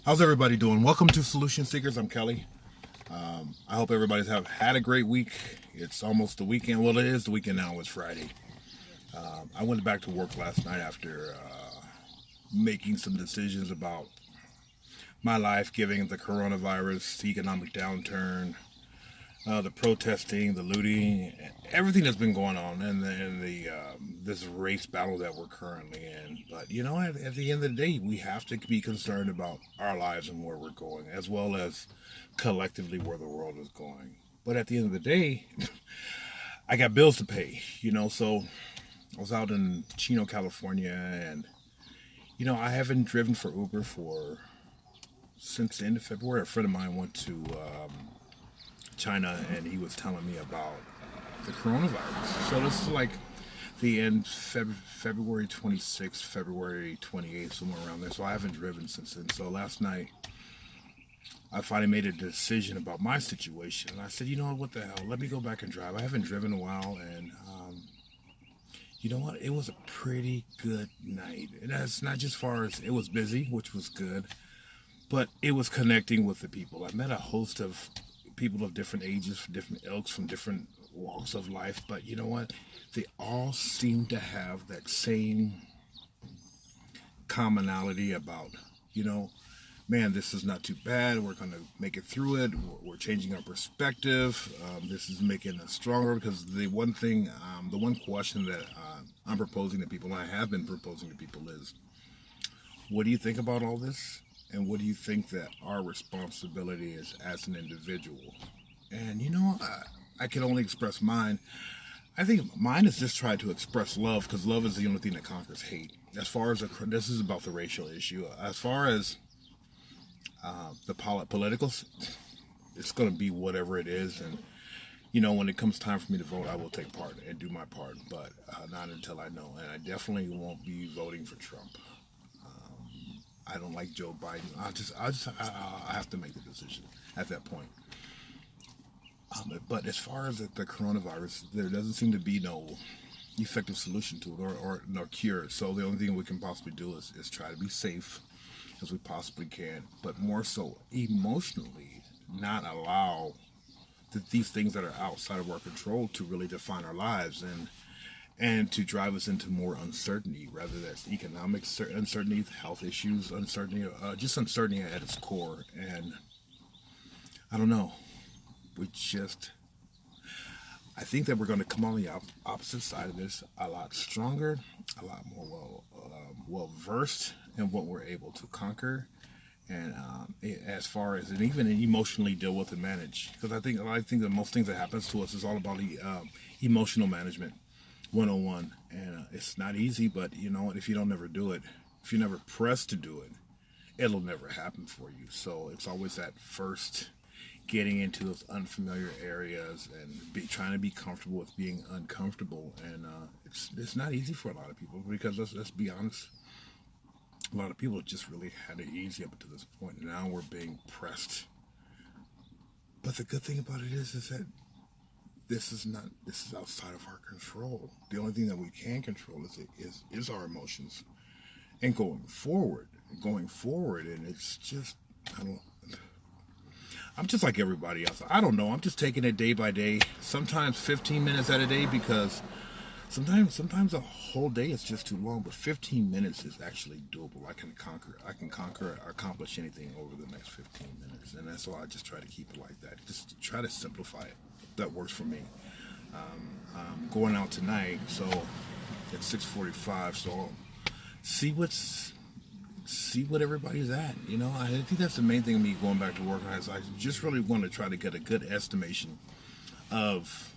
How's everybody doing? Welcome to Solution Seekers. I'm Kelly. I hope everybody's have had a great week. It's almost the weekend. Well, it is the weekend now. It's Friday. I went back to work last night after making some decisions about my life, given the coronavirus, the economic downturn, the protesting, the looting, everything that's been going on, and this race battle that we're currently in. But you know, at the end of the day, we have to be concerned about our lives and where we're going, as well as collectively where the world is going. But at the end of the day, I got bills to pay. So I was out in Chino, California, and I haven't driven for Uber for since the end of February. A friend of mine went to China, and he was telling me about the coronavirus. So this is like the end February 26th, February 28th, somewhere around there. So I haven't driven since then. So last night I finally made a decision about my situation. And I said, you know what the hell? Let me go back and drive. I haven't driven in a while, and you know what? It was a pretty good night. And that's not just far as it was busy, which was good, but it was connecting with the people. I met a host of people of different ages, from different ilks, from different walks of life. But you know what? They all seem to have that same commonality about, you know, man, this is not too bad. We're going to make it through it. We're changing our perspective. This is making us stronger because the one thing, the one question that I'm proposing to people, and I have been proposing to people, is what do you think about all this? And what do you think that our responsibility is as an individual? And I can only express mine. I think mine is just try to express love because love is the only thing that conquers hate. As far as this is about the racial issue. As far as the political, it's going to be whatever it is. And when it comes time for me to vote, I will take part and do my part. But not until I know. And I definitely won't be voting for Trump. I don't like Joe Biden. I have to make the decision at that point. But as far as the coronavirus, there doesn't seem to be no effective solution to it or no cure. So the only thing we can possibly do is try to be safe as we possibly can, but more so emotionally, not allow these things that are outside of our control to really define our lives and to drive us into more uncertainty, rather that's economic uncertainty, health issues, uncertainty, just uncertainty at its core. And I don't know. I think that we're going to come on the opposite side of this a lot stronger, a lot more well versed in what we're able to conquer, and as far as and even emotionally deal with and manage. Because I think that most things that happens to us is all about the emotional management 101, and it's not easy. But you know what? If you don't never do it, if you never press to do it, it'll never happen for you. So it's always that first getting into those unfamiliar areas and trying to be comfortable with being uncomfortable, and it's not easy for a lot of people because let's be honest, a lot of people just really had it easy up to this point, and now we're being pressed. But the good thing about it is that this is outside of our control. The only thing that we can control is our emotions, and going forward, and it's just I don't. I'm just like everybody else. I don't know. I'm just taking it day by day. Sometimes 15 minutes at a day because sometimes a whole day is just too long. But 15 minutes is actually doable. I can conquer, accomplish anything over the next 15 minutes, and that's why I just try to keep it like that. Just try to simplify it. That works for me. I'm going out tonight, so at 6:45. So see see what everybody's at. I think that's the main thing of me going back to work. Is I just really want to try to get a good estimation of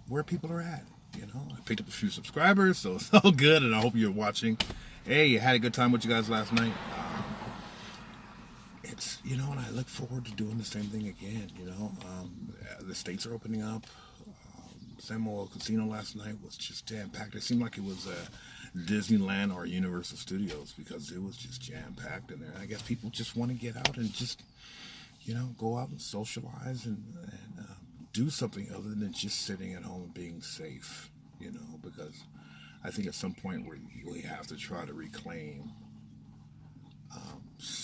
where people are at. I picked up a few subscribers, so it's all good, and I hope you're watching. Hey, I had a good time with you guys last night. And I look forward to doing the same thing again. The states are opening up. Samuel Casino last night was just jam packed. It seemed like it was Disneyland or Universal Studios because it was just jam packed in there. I guess people just want to get out and just go out and socialize and do something other than just sitting at home and being safe. Because I think at some point we have to try to reclaim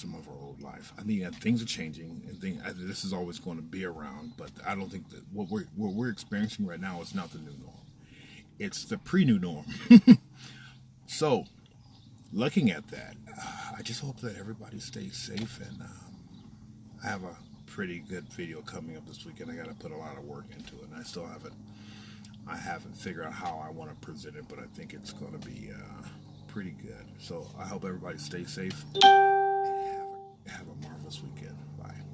some of our old life. I mean, things are changing, and this is always going to be around. But I don't think that what we're experiencing right now is not the new norm. It's the pre-new norm. So, looking at that, I just hope that everybody stays safe, and I have a pretty good video coming up this weekend. I got to put a lot of work into it, and I haven't figured out how I want to present it, but I think it's going to be pretty good. So I hope everybody stays safe and have a marvelous weekend. Bye.